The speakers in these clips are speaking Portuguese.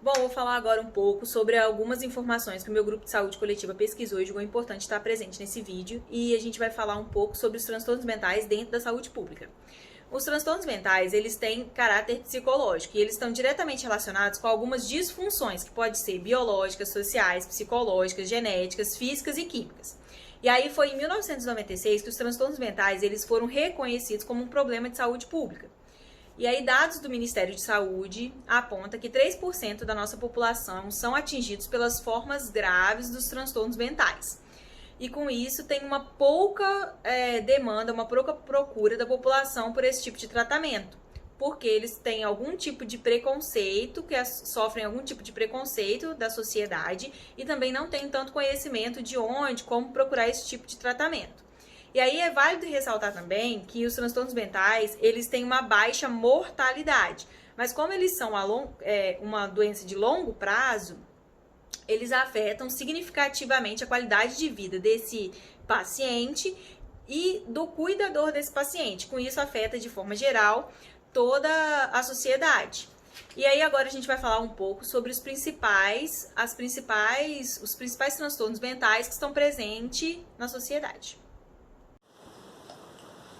Bom, vou falar agora um pouco sobre algumas informações que o meu grupo de saúde coletiva pesquisou e julgou importante estar presente nesse vídeo, e a gente vai falar um pouco sobre os transtornos mentais dentro da saúde pública. Os transtornos mentais, eles têm caráter psicológico e eles estão diretamente relacionados com algumas disfunções que podem ser biológicas, sociais, psicológicas, genéticas, físicas e químicas. E aí foi em 1996 que os transtornos mentais eles foram reconhecidos como um problema de saúde pública. E aí, dados do Ministério de Saúde apontam que 3% da nossa população são atingidos pelas formas graves dos transtornos mentais. E com isso tem uma pouca demanda, uma pouca procura da população por esse tipo de tratamento. Porque eles têm algum tipo de preconceito, sofrem algum tipo de preconceito da sociedade e também não têm tanto conhecimento de onde, como procurar esse tipo de tratamento. E aí é válido ressaltar também que os transtornos mentais, eles têm uma baixa mortalidade. Mas como eles são uma doença de longo prazo, eles afetam significativamente a qualidade de vida desse paciente e do cuidador desse paciente. Com isso, afeta de forma geral toda a sociedade. E aí agora a gente vai falar um pouco sobre os principais transtornos mentais que estão presentes na sociedade.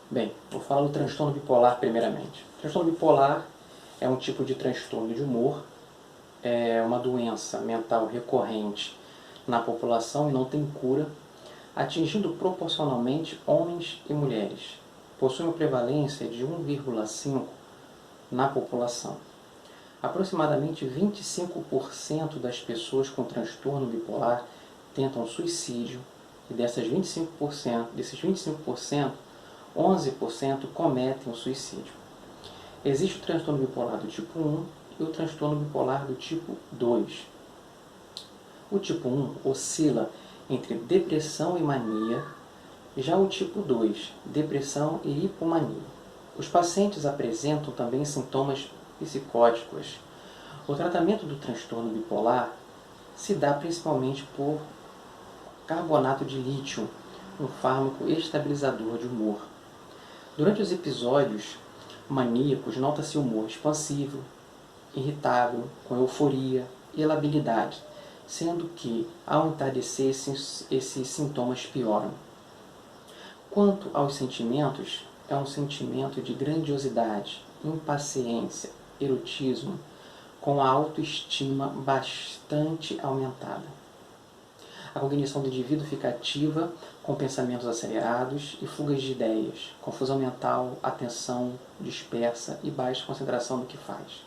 Bem, vou falar do transtorno bipolar primeiramente. O transtorno bipolar é um tipo de transtorno de humor, é uma doença mental recorrente na população e não tem cura, atingindo proporcionalmente homens e mulheres. Possui uma prevalência de 1,5 na população. Aproximadamente 25% das pessoas com transtorno bipolar tentam suicídio e desses 25%, 11% cometem o suicídio. Existe o transtorno bipolar do tipo 1 e o transtorno bipolar do tipo 2. O tipo 1 oscila entre depressão e mania, já o tipo 2, depressão e hipomania. Os pacientes apresentam também sintomas psicóticos. O tratamento do transtorno bipolar se dá principalmente por carbonato de lítio, um fármaco estabilizador de humor. Durante os episódios maníacos, nota-se humor expansivo, irritável, com euforia e labilidade, sendo que, ao entardecer, esses sintomas pioram. Quanto aos sentimentos, é um sentimento de grandiosidade, impaciência, erotismo, com a autoestima bastante aumentada. A cognição do indivíduo fica ativa, com pensamentos acelerados e fugas de ideias, confusão mental, atenção dispersa e baixa concentração no que faz.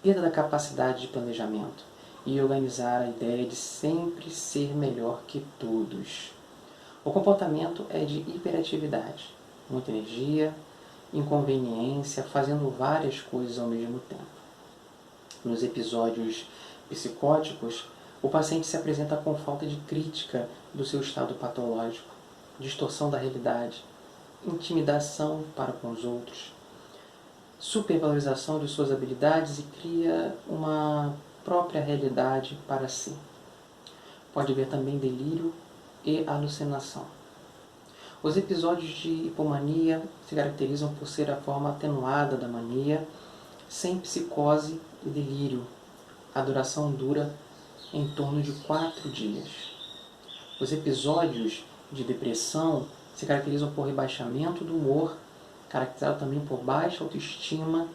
Perda da capacidade de planejamento e organizar a ideia de sempre ser melhor que todos. O comportamento é de hiperatividade, muita energia, inconveniência, fazendo várias coisas ao mesmo tempo. Nos episódios psicóticos, o paciente se apresenta com falta de crítica do seu estado patológico, distorção da realidade, intimidação para com os outros, supervalorização de suas habilidades e cria uma própria realidade para si. Pode haver também delírio e alucinação. Os episódios de hipomania se caracterizam por ser a forma atenuada da mania, sem psicose e delírio. A duração dura em torno de 4 dias. Os episódios de depressão se caracterizam por rebaixamento do humor, caracterizado também por baixa autoestima,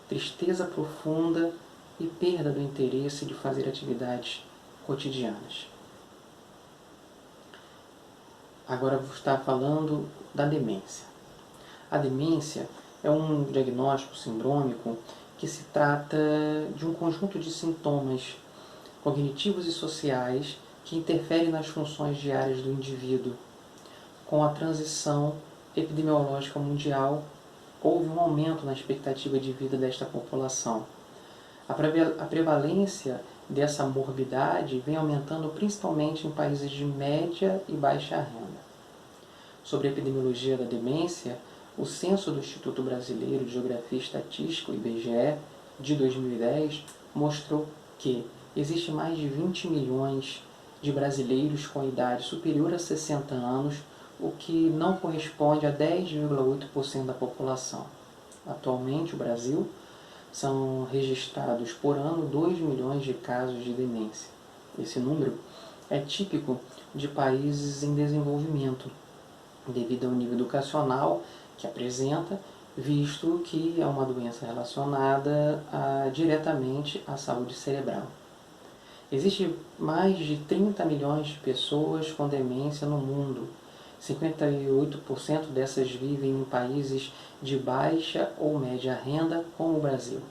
tristeza profunda e perda do interesse de fazer atividades cotidianas. Agora vou estar falando da demência. A demência é um diagnóstico sindrômico que se trata de um conjunto de sintomas cognitivos e sociais que interferem nas funções diárias do indivíduo. Com a transição epidemiológica mundial, houve um aumento na expectativa de vida desta população. A prevalência dessa morbidade vem aumentando principalmente em países de média e baixa renda. Sobre a epidemiologia da demência, o censo do Instituto Brasileiro de Geografia e Estatística, IBGE, de 2010, mostrou que existe mais de 20 milhões de brasileiros com idade superior a 60 anos, o que não corresponde a 10,8% da população. Atualmente, o Brasil são registrados por ano 2 milhões de casos de demência. Esse número é típico de países em desenvolvimento, devido ao nível educacional que apresenta, visto que é uma doença relacionada diretamente à saúde cerebral. Existem mais de 30 milhões de pessoas com demência no mundo. 58% dessas vivem em países de baixa ou média renda, como o Brasil.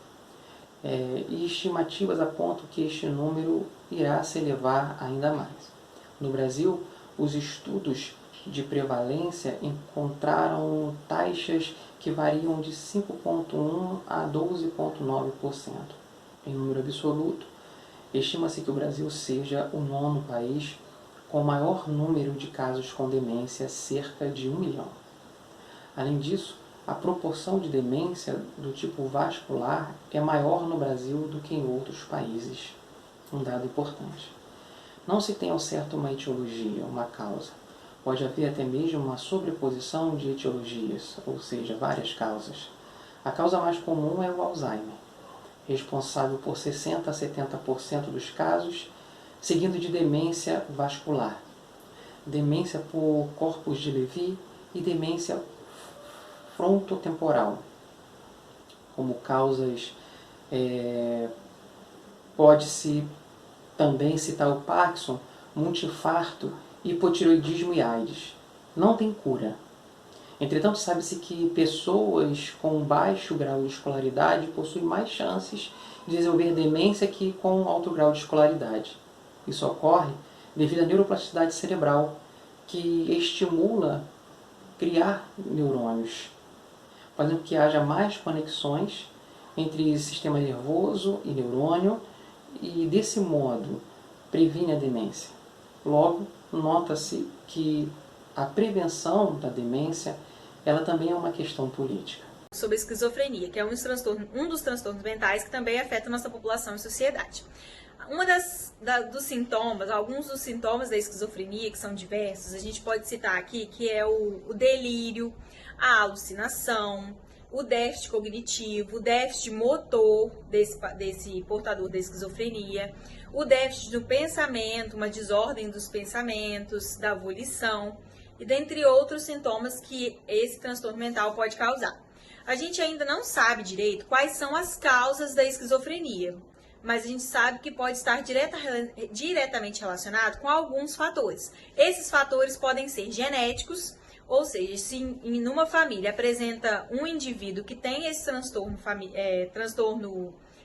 E estimativas apontam que este número irá se elevar ainda mais. No Brasil, os estudos de prevalência encontraram taxas que variam de 5,1% a 12,9%. Em número absoluto, estima-se que o Brasil seja o 9º país com o maior número de casos com demência, cerca de 1 milhão. Além disso, a proporção de demência do tipo vascular é maior no Brasil do que em outros países. Um dado importante. Não se tem ao certo uma etiologia, uma causa. Pode haver até mesmo uma sobreposição de etiologias, ou seja, várias causas. A causa mais comum é o Alzheimer, responsável por 60% a 70% dos casos, seguido de demência vascular, demência por corpus de Levy e demência frontotemporal. Como causas, pode-se também citar o Parkinson, multiinfarto, hipotireoidismo e AIDS. Não tem cura. Entretanto, sabe-se que pessoas com baixo grau de escolaridade possuem mais chances de desenvolver demência que com alto grau de escolaridade. Isso ocorre devido à neuroplasticidade cerebral, que estimula criar neurônios, fazendo que haja mais conexões entre sistema nervoso e neurônio e, desse modo, previne a demência. Logo, nota-se que a prevenção da demência ela também é uma questão política. Sobre a esquizofrenia, que é um dos transtornos mentais que também afeta a nossa população e sociedade. Dos sintomas, alguns dos sintomas da esquizofrenia, que são diversos, a gente pode citar aqui, que é o delírio, a alucinação, o déficit cognitivo, o déficit motor desse portador da esquizofrenia, o déficit do pensamento, uma desordem dos pensamentos, da volição, e dentre outros sintomas que esse transtorno mental pode causar. A gente ainda não sabe direito quais são as causas da esquizofrenia, mas a gente sabe que pode estar diretamente relacionado com alguns fatores. Esses fatores podem ser genéticos, ou seja, se em uma família apresenta um indivíduo que tem esse transtorno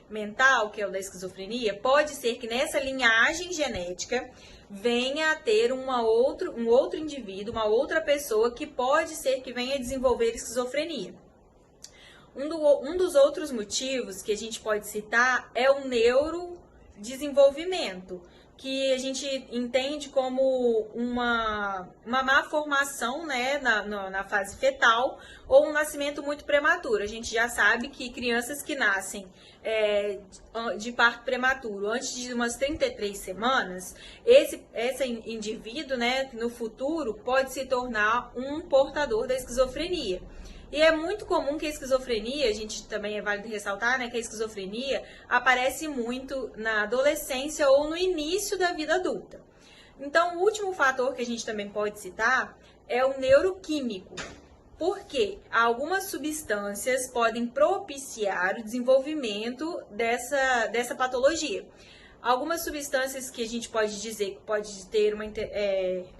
mental, que é o da esquizofrenia, pode ser que nessa linhagem genética venha a ter um outro indivíduo, uma outra pessoa que pode ser que venha a desenvolver esquizofrenia. Um dos outros motivos que a gente pode citar é o neurodesenvolvimento, que a gente entende como uma má formação, né, na fase fetal ou um nascimento muito prematuro. A gente já sabe que crianças que nascem de parto prematuro antes de umas 33 semanas, esse indivíduo, né, no futuro pode se tornar um portador da esquizofrenia. E é muito comum que a esquizofrenia, a gente também é válido ressaltar, né, que a esquizofrenia aparece muito na adolescência ou no início da vida adulta. Então, o último fator que a gente também pode citar é o neuroquímico, porque algumas substâncias podem propiciar o desenvolvimento dessa patologia. Algumas substâncias que a gente pode dizer que pode ter uma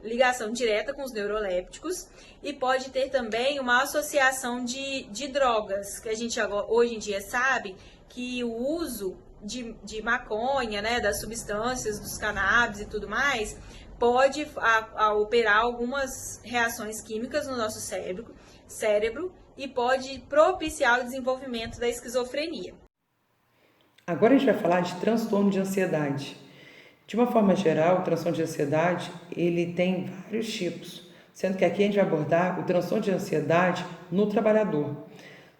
ligação direta com os neurolépticos e pode ter também uma associação de drogas, que a gente hoje em dia sabe que o uso de maconha, né, das substâncias, dos cannabis e tudo mais, pode operar algumas reações químicas no nosso cérebro e pode propiciar o desenvolvimento da esquizofrenia. Agora a gente vai falar de transtorno de ansiedade. De uma forma geral, o transtorno de ansiedade, ele tem vários tipos, sendo que aqui a gente vai abordar o transtorno de ansiedade no trabalhador.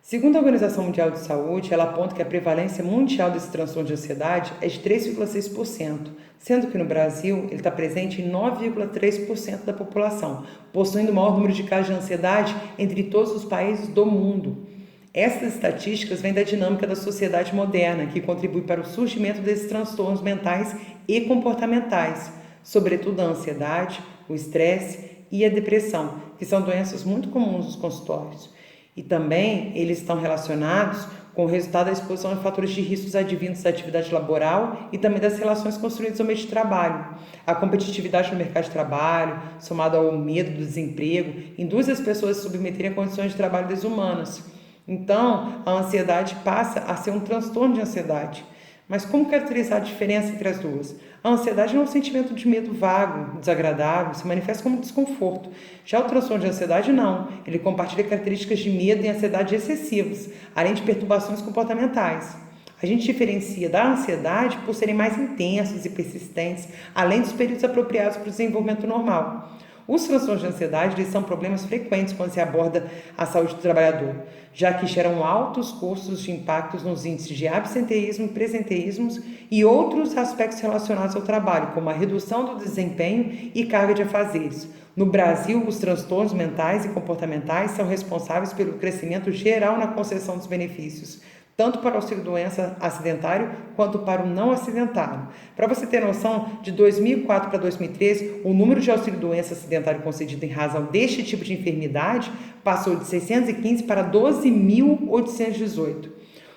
Segundo a Organização Mundial de Saúde, ela aponta que a prevalência mundial desse transtorno de ansiedade é de 3,6%, sendo que no Brasil ele está presente em 9,3% da população, possuindo o maior número de casos de ansiedade entre todos os países do mundo. Essas estatísticas vêm da dinâmica da sociedade moderna, que contribui para o surgimento desses transtornos mentais e comportamentais, sobretudo a ansiedade, o estresse e a depressão, que são doenças muito comuns nos consultórios. E também eles estão relacionados com o resultado da exposição a fatores de riscos advindos da atividade laboral e também das relações construídas no meio de trabalho. A competitividade no mercado de trabalho, somado ao medo do desemprego, induz as pessoas a se submeterem a condições de trabalho desumanas. Então, a ansiedade passa a ser um transtorno de ansiedade. Mas como caracterizar a diferença entre as duas? A ansiedade não é um sentimento de medo vago, desagradável, se manifesta como desconforto. Já o transtorno de ansiedade não. Ele compartilha características de medo e ansiedade excessivas, além de perturbações comportamentais. A gente diferencia da ansiedade por serem mais intensos e persistentes, além dos períodos apropriados para o desenvolvimento normal. Os transtornos de ansiedade eles são problemas frequentes quando se aborda a saúde do trabalhador, já que geram altos custos de impactos nos índices de absenteísmo, presenteísmos e outros aspectos relacionados ao trabalho, como a redução do desempenho e carga de afazeres. No Brasil, os transtornos mentais e comportamentais são responsáveis pelo crescimento geral na concessão dos benefícios, tanto para o auxílio-doença acidentário quanto para o não acidentário. Para você ter noção, de 2004 para 2013, o número de auxílio-doença acidentário concedido em razão deste tipo de enfermidade passou de 615 para 12.818.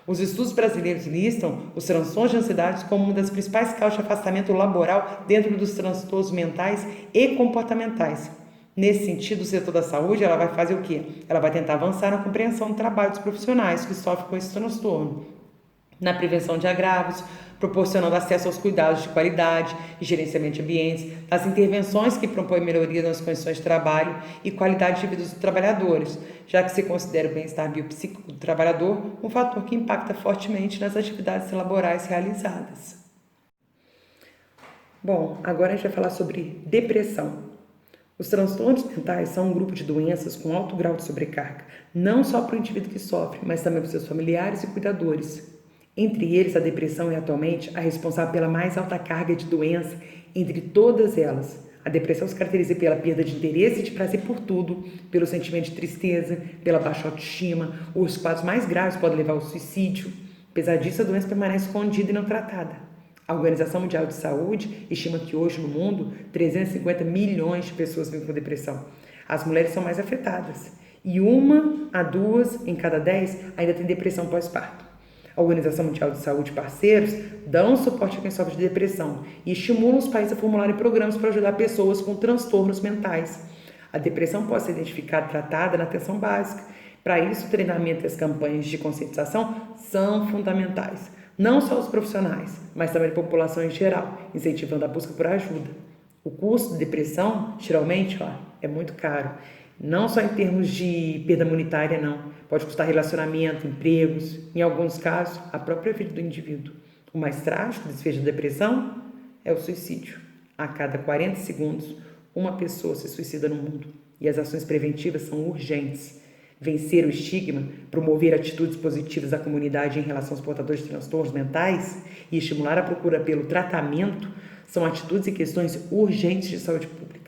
Os estudos brasileiros listam os transtornos de ansiedade como uma das principais causas de afastamento laboral dentro dos transtornos mentais e comportamentais. Nesse sentido, o setor da saúde ela vai fazer o quê? Ela vai tentar avançar na compreensão do trabalho dos profissionais que sofrem com esse transtorno, na prevenção de agravos, proporcionando acesso aos cuidados de qualidade e gerenciamento de ambientes, nas intervenções que propõem melhoria nas condições de trabalho e qualidade de vida dos trabalhadores, já que se considera o bem-estar biopsíquico do trabalhador um fator que impacta fortemente nas atividades laborais realizadas. Bom, agora a gente vai falar sobre depressão. Os transtornos mentais são um grupo de doenças com alto grau de sobrecarga, não só para o indivíduo que sofre, mas também para seus familiares e cuidadores. Entre eles, a depressão é atualmente a responsável pela mais alta carga de doença entre todas elas. A depressão se caracteriza pela perda de interesse e de prazer por tudo, pelo sentimento de tristeza, pela baixa autoestima. Os quadros mais graves podem levar ao suicídio. Apesar disso, a doença permanece escondida e não tratada. A Organização Mundial de Saúde estima que hoje no mundo 350 milhões de pessoas vivem com depressão. As mulheres são mais afetadas e 1 a 2 em cada 10 ainda tem depressão pós-parto. A Organização Mundial de Saúde e parceiros dão suporte a quem sofre de depressão e estimulam os países a formularem programas para ajudar pessoas com transtornos mentais. A depressão pode ser identificada e tratada na atenção básica. Para isso, o treinamento e as campanhas de conscientização são fundamentais. Não só os profissionais, mas também a população em geral, incentivando a busca por ajuda. O custo de depressão, geralmente, é muito caro. Não só em termos de perda monetária, não. Pode custar relacionamento, empregos, em alguns casos, a própria vida do indivíduo. O mais trágico desfecho da depressão é o suicídio. A cada 40 segundos, uma pessoa se suicida no mundo. E as ações preventivas são urgentes. Vencer o estigma, promover atitudes positivas da comunidade em relação aos portadores de transtornos mentais e estimular a procura pelo tratamento são atitudes e questões urgentes de saúde pública.